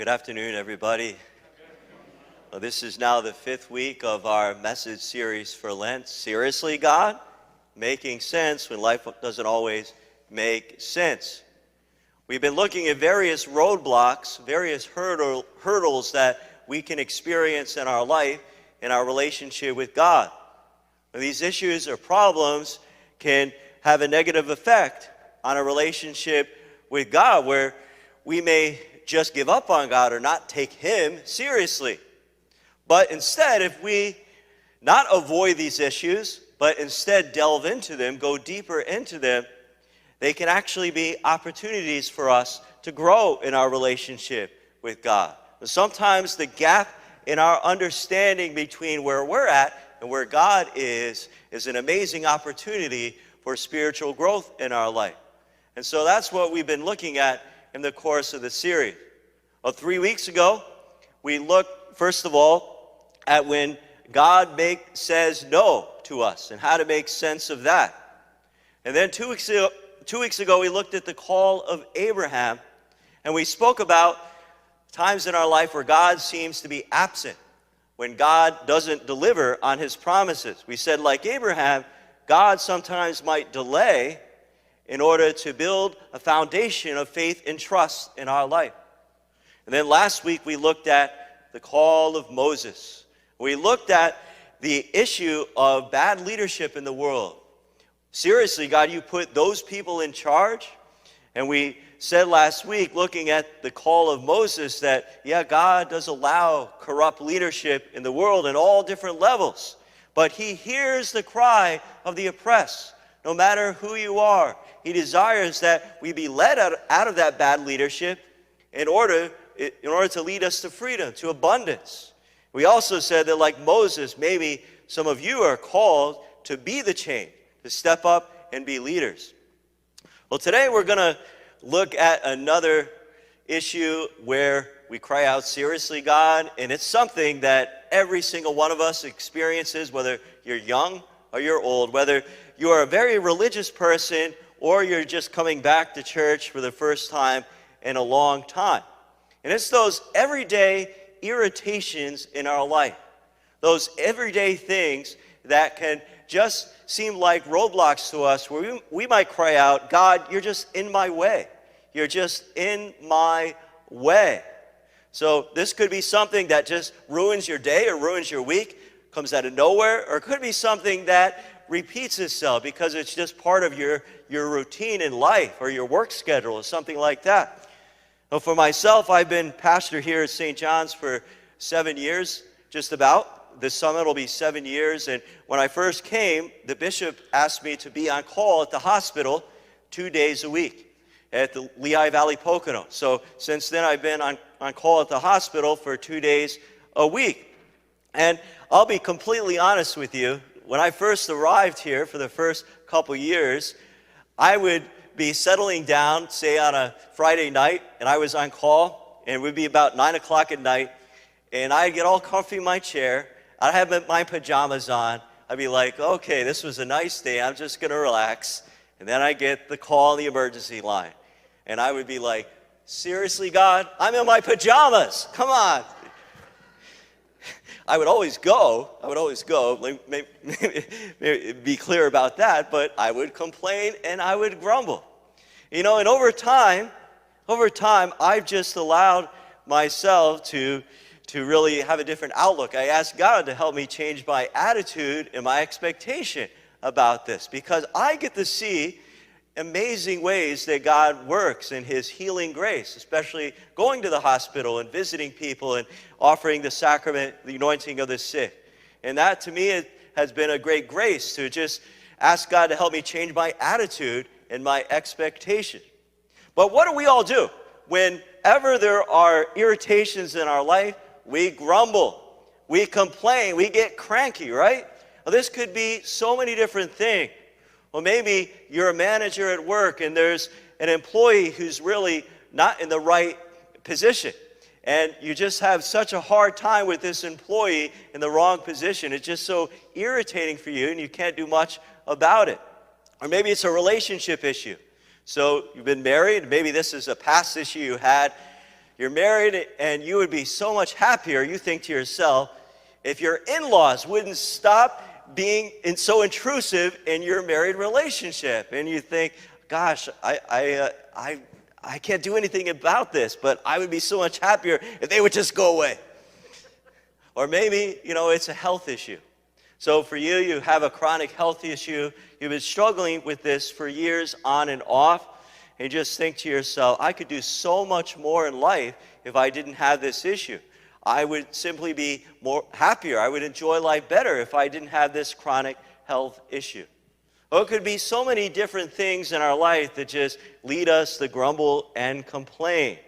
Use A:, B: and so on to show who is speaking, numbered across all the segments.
A: Good afternoon, everybody. Well, this is now the fifth week of our message series for Lent. Seriously, God? Making sense when life doesn't always make sense. We've been looking at various roadblocks, various hurdles that we can experience in our life, in our relationship with God. These issues or problems can have a negative effect on a relationship with God, where we may just give up on God or not take Him seriously. But instead, if we not avoid these issues, but instead delve into them, go deeper into them, they can actually be opportunities for us to grow in our relationship with God. And sometimes the gap in our understanding between where we're at and where God is an amazing opportunity for spiritual growth in our life. And so that's what we've been looking at in the course of the series. Well, 3 weeks ago, we looked, first of all, at when God says no to us and how to make sense of that. And then 2 weeks ago, we looked at the call of Abraham, and we spoke about times in our life where God seems to be absent, when God doesn't deliver on His promises. We said, like Abraham, God sometimes might delay in order to build a foundation of faith and trust in our life. And then last week we looked at the call of Moses. We looked at the issue of bad leadership in the world. Seriously, God, you put those people in charge? And we said last week, looking at the call of Moses, that, yeah, God does allow corrupt leadership in the world at all different levels. But He hears the cry of the oppressed. No matter who you are, He desires that we be led out of that bad leadership in order to lead us to freedom, to abundance. We also said that, like Moses, maybe some of you are called to be the change, to step up and be leaders. Well, today we're going to look at another issue where we cry out, seriously, God, and it's something that every single one of us experiences, whether you're young or you're old, whether you are a very religious person or you're just coming back to church for the first time in a long time. And it's those everyday irritations in our life, those everyday things that can just seem like roadblocks to us, where we might cry out, God, you're just in my way. You're just in my way. So this could be something that just ruins your day or ruins your week, comes out of nowhere, or it could be something that repeats itself because it's just part of your routine in life or your work schedule or something like that. Well, for myself, I've been pastor here at St. John's for 7 years, just about. This summit will be 7 years. And when I first came, the bishop asked me to be on call at the hospital 2 days a week at the Lehigh Valley Pocono. So since then, I've been on call at the hospital for 2 days a week. And I'll be completely honest with you. When I first arrived here for the first couple years, I would be settling down, say on a Friday night, and I was on call, and it would be about 9 o'clock at night, and I'd get all comfy in my chair. I'd have my pajamas on. I'd be like, okay, this was a nice day. I'm just going to relax. And then I get the call on the emergency line, and I would be like, seriously, God? I'm in my pajamas. Come on. I would always go, maybe be clear about that, but I would complain and I would grumble. You know, and over time, I've just allowed myself to really have a different outlook. I asked God to help me change my attitude and my expectation about this, because I get to see amazing ways that God works in His healing grace, especially going to the hospital and visiting people and offering the sacrament, the anointing of the sick. And that, to me, it has been a great grace to just ask God to help me change my attitude and my expectation. But what do we all do? Whenever there are irritations in our life, we grumble, we complain, we get cranky, right? Well, this could be so many different things. Well, maybe you're a manager at work and there's an employee who's really not in the right position. And you just have such a hard time with this employee in the wrong position. It's just so irritating for you and you can't do much about it. Or maybe it's a relationship issue. So you've been married, maybe this is a past issue you had. You're married and you would be so much happier, you think to yourself, if your in-laws wouldn't stop being so intrusive in your married relationship. And you think, gosh, I can't do anything about this, but I would be so much happier if they would just go away. Or maybe, it's a health issue. So for you, you have a chronic health issue. You've been struggling with this for years on and off. And you just think to yourself, I could do so much more in life if I didn't have this issue. I would simply be more happier. I would enjoy life better if I didn't have this chronic health issue. Well, it could be so many different things in our life that just lead us to grumble and complain.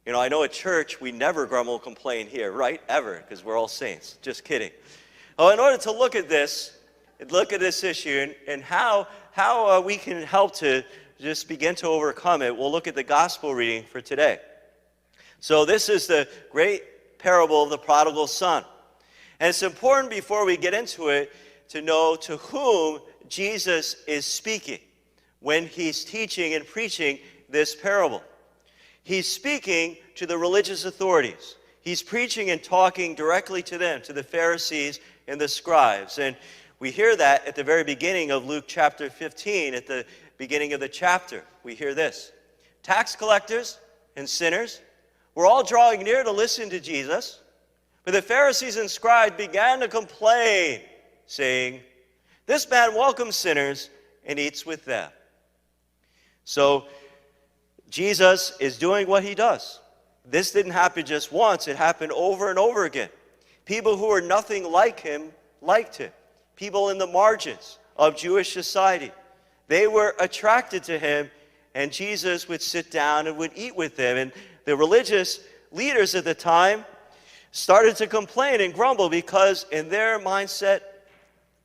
A: I know at church we never grumble and complain here, right? Ever, because we're all saints. Just kidding. Well, in order to look at this issue and how we can help to just begin to overcome it, we'll look at the gospel reading for today. So this is the great parable of the prodigal son. And it's important before we get into it to know to whom Jesus is speaking when he's teaching and preaching this parable. He's speaking to the religious authorities. He's preaching and talking directly to them, to the Pharisees and the scribes. And we hear that at the very beginning of Luke chapter 15, at the beginning of the chapter. We hear this: tax collectors and sinners were all drawing near to listen to Jesus, but the Pharisees and scribes began to complain, saying, "This man welcomes sinners and eats with them." So Jesus is doing what he does. This didn't happen just once, it happened over and over again. People who were nothing like him liked him. People in the margins of Jewish society, they were attracted to him, and Jesus would sit down and would eat with them. And the religious leaders at the time started to complain and grumble because in their mindset,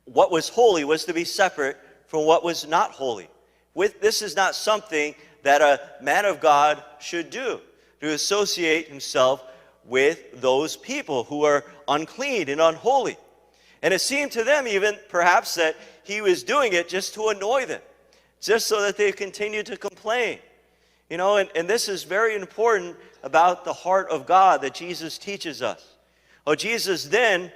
A: what was holy was to be separate from what was not holy. This is not something that a man of God should do, to associate himself with those people who are unclean and unholy. And it seemed to them even perhaps that he was doing it just to annoy them, just so that they continued to complain. And this is very important about the heart of God that Jesus teaches us. Jesus then,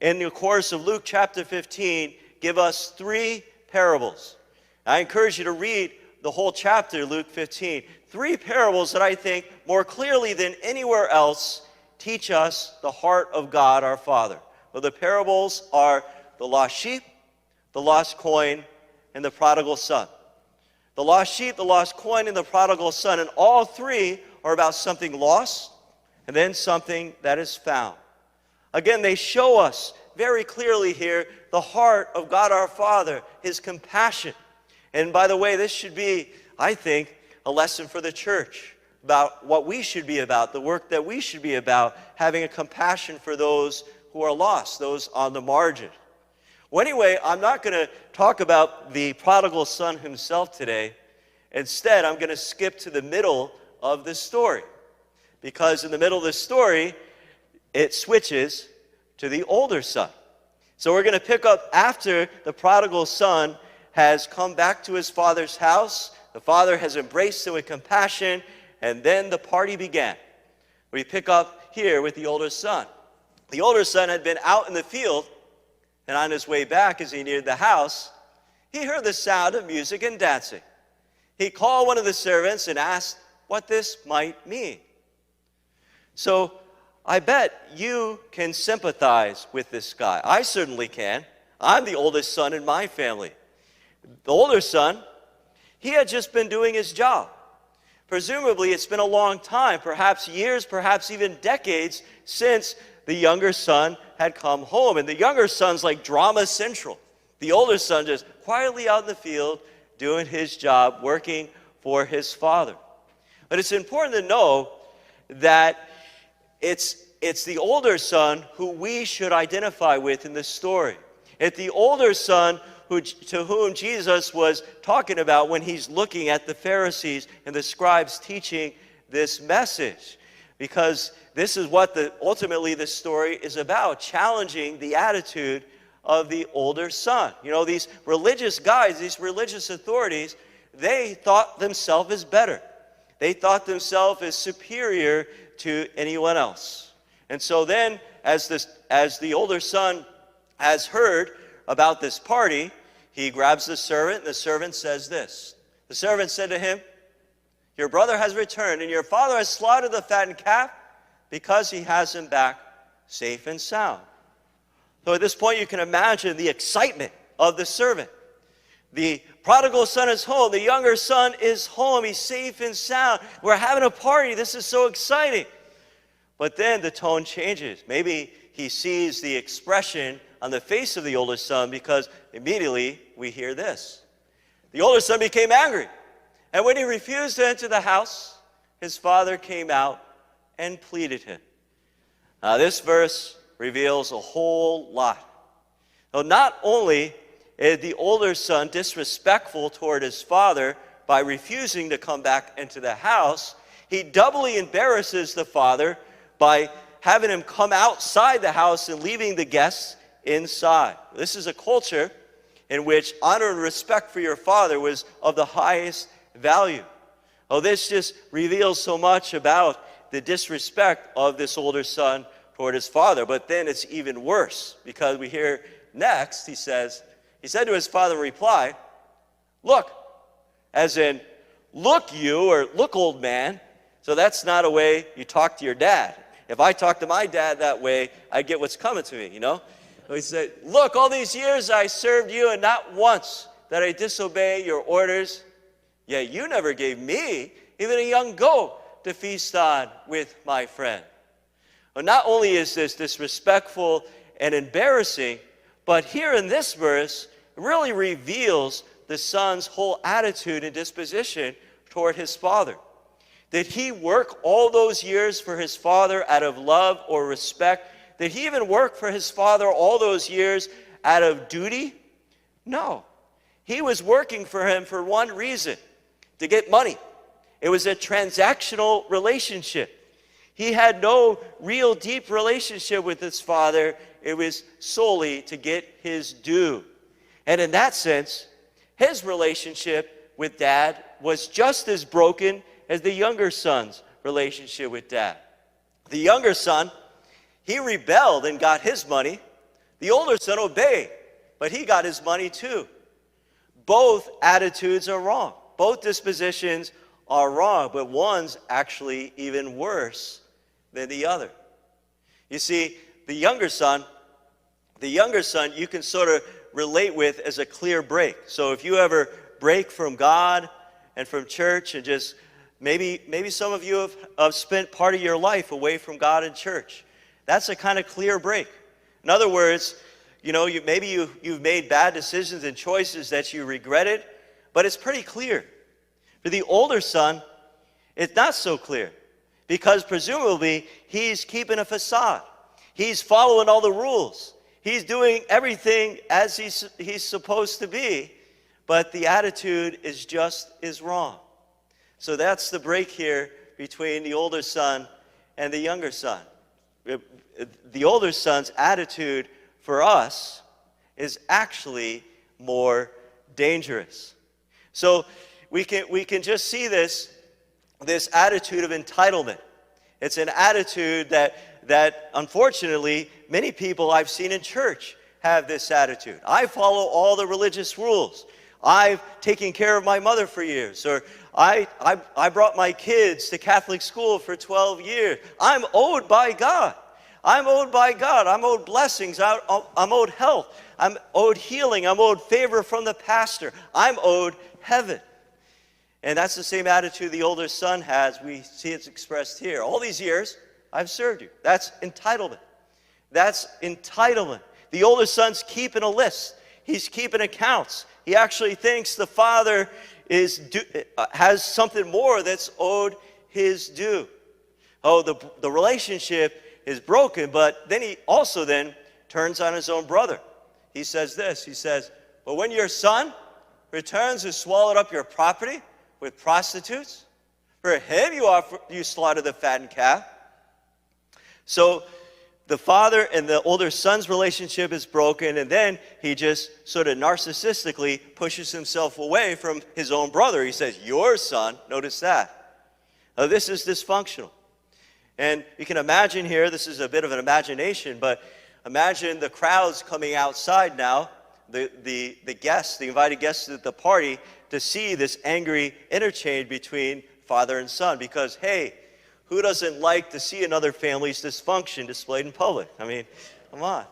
A: in the course of Luke chapter 15, give us 3 parables. I encourage you to read the whole chapter, Luke 15. 3 parables that I think more clearly than anywhere else teach us the heart of God our Father. Well, the parables are the lost sheep, the lost coin, and the prodigal son. The lost sheep, the lost coin, and the prodigal son. And all 3 are about something lost and then something that is found. Again, they show us very clearly here the heart of God our Father, his compassion. And by the way, this should be, I think, a lesson for the church about what we should be about, the work that we should be about, having a compassion for those who are lost, those on the margin. Well, anyway, I'm not going to talk about the prodigal son himself today. Instead, I'm going to skip to the middle of the story, because in the middle of the story, it switches to the older son. So we're going to pick up after the prodigal son has come back to his father's house. The father has embraced him with compassion, and then the party began. We pick up here with the older son. The older son had been out in the field, and on his way back, as he neared the house, he heard the sound of music and dancing. He called one of the servants and asked what this might mean. So I bet you can sympathize with this guy. I certainly can. I'm the oldest son in my family. The older son, he had just been doing his job. Presumably, it's been a long time, perhaps years, perhaps even decades, since the younger son had come home. And the younger son's like drama central. The older son just quietly out in the field, doing his job, working for his father. But it's important to know that it's the older son who we should identify with in this story. It's the older son to whom Jesus was talking about when he's looking at the Pharisees and the scribes teaching this message. Because this is what ultimately this story is about, challenging the attitude of the older son. You know, these religious guys, these religious authorities, they thought themselves as better. They thought themselves as superior to anyone else. And so then, as the older son has heard about this party, he grabs the servant, and the servant says this. The servant said to him, "Your brother has returned, and your father has slaughtered the fattened calf because he has him back safe and sound." So at this point, you can imagine the excitement of the servant. The prodigal son is home. The younger son is home. He's safe and sound. We're having a party. This is so exciting. But then the tone changes. Maybe he sees the expression on the face of the older son, because immediately we hear this. The older son became angry. And when he refused to enter the house, his father came out and pleaded him. Now, this verse reveals a whole lot. Now, not only is the older son disrespectful toward his father by refusing to come back into the house, he doubly embarrasses the father by having him come outside the house and leaving the guests inside. This is a culture in which honor and respect for your father was of the highest value. Oh, this just reveals so much about the disrespect of this older son toward his father. But then it's even worse, because we hear next, he said to his father in reply, "Look," as in, "Look you," or "Look, old man." So that's not a way you talk to your dad. If I talk to my dad that way, I get what's coming to me, you know? So he said, "Look, all these years I served you, and not once did I disobey your orders. Yet you never gave me even a young goat to feast on with my friend." Well, not only is this disrespectful and embarrassing, but here in this verse, it really reveals the son's whole attitude and disposition toward his father. Did he work all those years for his father out of love or respect? Did he even work for his father all those years out of duty? No. He was working for him for one reason: to get money. It was a transactional relationship. He had no real deep relationship with his father. It was solely to get his due. And in that sense, his relationship with dad was just as broken as the younger son's relationship with dad. The younger son, he rebelled and got his money. The older son obeyed, but he got his money too. Both attitudes are wrong. Both dispositions are wrong, but one's actually even worse than the other. You see, the younger son you can sort of relate with as a clear break. So if you ever break from God and from church, and just maybe some of you have spent part of your life away from God and church, that's a kind of clear break. In other words, you've made bad decisions and choices that you regretted, but it's pretty clear. For the older son, it's not so clear, because presumably he's keeping a facade. He's following all the rules. He's doing everything as he's supposed to be, but the attitude is just as wrong. So that's the break here between the older son and the younger son. The older son's attitude for us is actually more dangerous. So we can just see this attitude of entitlement. It's an attitude that unfortunately many people I've seen in church have this attitude. I follow all the religious rules. I've taken care of my mother for years. Or I brought my kids to Catholic school for 12 years. I'm owed by God. I'm owed by God. I'm owed blessings. I'm owed health. I'm owed healing. I'm owed favor from the pastor. I'm owed heaven. And that's the same attitude the older son has. We see it's expressed here. All these years, I've served you. That's entitlement. That's entitlement. The older son's keeping a list. He's keeping accounts. He actually thinks the father has something more that's owed his due. Oh, the relationship is broken, but then he also then turns on his own brother. He says this. He says, "But when your son returns and swallowed up your property with prostitutes, for him you slaughter the fattened calf." So the father and the older son's relationship is broken, and then he just sort of narcissistically pushes himself away from his own brother. He says, "Your son," notice that. This is dysfunctional. And you can imagine here, this is a bit of an imagination, but imagine the crowds coming outside now, the guests, the invited guests at the party, to see this angry interchange between father and son. Because, hey, who doesn't like to see another family's dysfunction displayed in public? I mean, come on.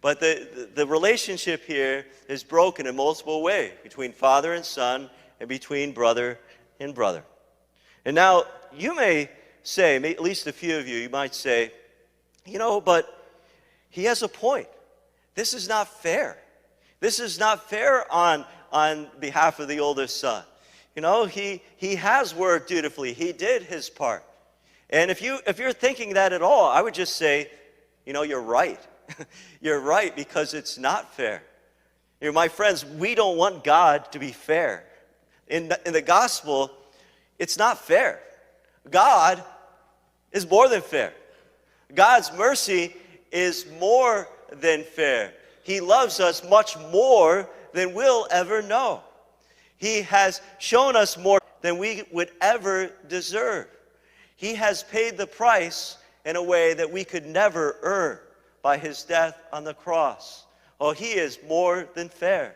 A: But the relationship here is broken in multiple ways, between father and son, and between brother and brother. And now, you may say, at least a few of you might say, but he has a point. This is not fair. This is not fair on behalf of the oldest son. He has worked dutifully. He did his part. And if you're thinking that at all, I would just say, you're right. You're right, because it's not fair. My friends, we don't want God to be fair. In the gospel, it's not fair. God is more than fair. God's mercy is more than fair. He loves us much more than we'll ever know. He has shown us more than we would ever deserve. He has paid the price in a way that we could never earn by his death on the cross. Oh, he is more than fair.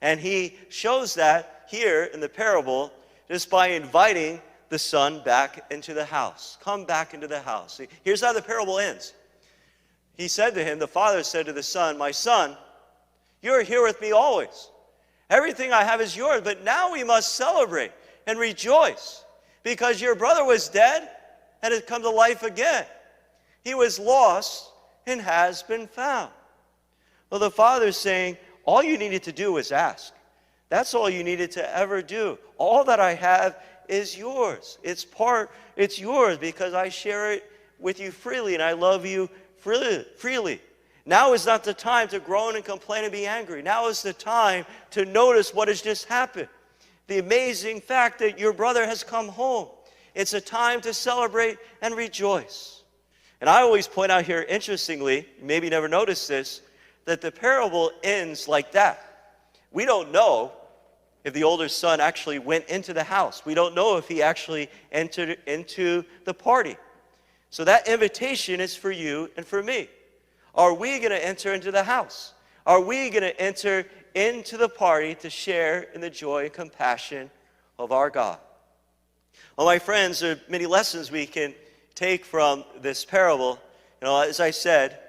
A: And he shows that here in the parable just by inviting the son back into the house. Come back into the house. Here's how the parable ends. He said to him, the father said to the son, my son, you're here with me always. Everything I have is yours, but now we must celebrate and rejoice because your brother was dead and has come to life again. He was lost and has been found. Well, the father's saying, all you needed to do was ask. That's all you needed to ever do. All that I have is yours. It's yours because I share it with you freely and I love you freely. Now is not the time to groan and complain and be angry. Now is the time to notice what has just happened. The amazing fact that your brother has come home. It's a time to celebrate and rejoice. And I always point out here, interestingly, you maybe never noticed this, that the parable ends like that. We don't know if the older son actually went into the house. We don't know if he actually entered into the party. So that invitation is for you and for me. Are we going to enter into the house? Are we going to enter into the party to share in the joy and compassion of our God? Well, my friends, there are many lessons we can take from this parable. As I said,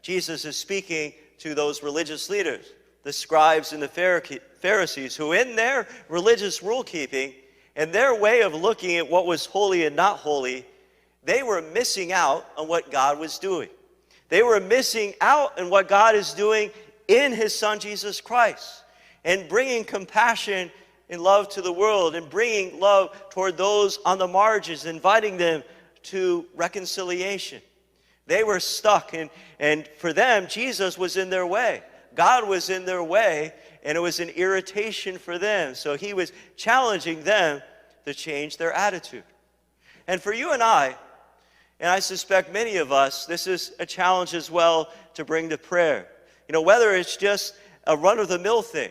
A: Jesus is speaking to those religious leaders, the scribes and the Pharisees, who in their religious rule-keeping and their way of looking at what was holy and not holy, they were missing out on what God was doing. They were missing out on what God is doing in his son Jesus Christ and bringing compassion and love to the world and bringing love toward those on the margins, inviting them to reconciliation. They were stuck, and for them, Jesus was in their way. God was in their way, and it was an irritation for them. So he was challenging them to change their attitude. And for you and I suspect many of us, this is a challenge as well to bring to prayer. Whether it's just a run-of-the-mill thing.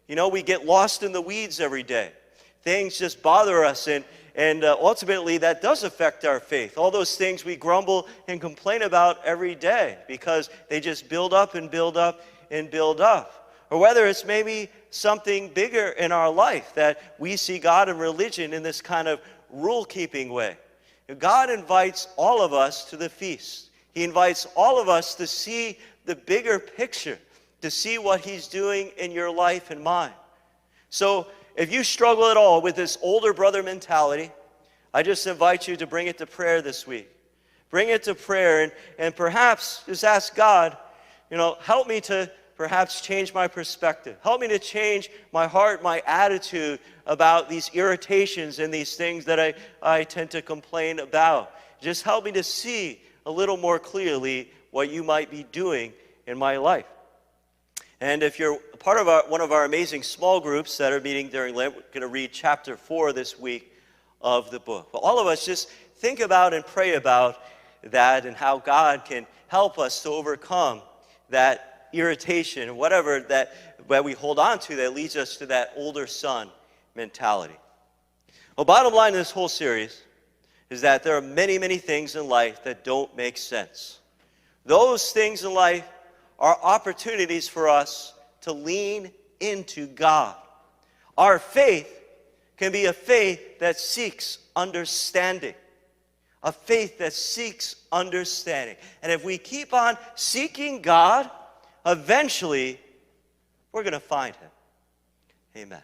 A: We get lost in the weeds every day. Things just bother us, and ultimately that does affect our faith. All those things we grumble and complain about every day because they just build up and build up and build up. Or whether it's maybe something bigger in our life that we see God and religion in this kind of rule-keeping way. God invites all of us to the feast. He invites all of us to see the bigger picture, to see what he's doing in your life and mine. So if you struggle at all with this older brother mentality, I just invite you to bring it to prayer this week. Bring it to prayer and perhaps just ask God, help me to perhaps change my perspective. Help me to change my heart, my attitude about these irritations and these things that I tend to complain about. Just help me to see a little more clearly what you might be doing in my life. And if you're part of one of our amazing small groups that are meeting during Lent, we're going to read chapter 4 this week of the book. But all of us just think about and pray about that and how God can help us to overcome that irritation, whatever that we hold on to that leads us to that older son mentality. Well, bottom line in this whole series is that there are many, many things in life that don't make sense. Those things in life are opportunities for us to lean into God. Our faith can be a faith that seeks understanding. A faith that seeks understanding. And if we keep on seeking God, eventually we're going to find Him. Amen.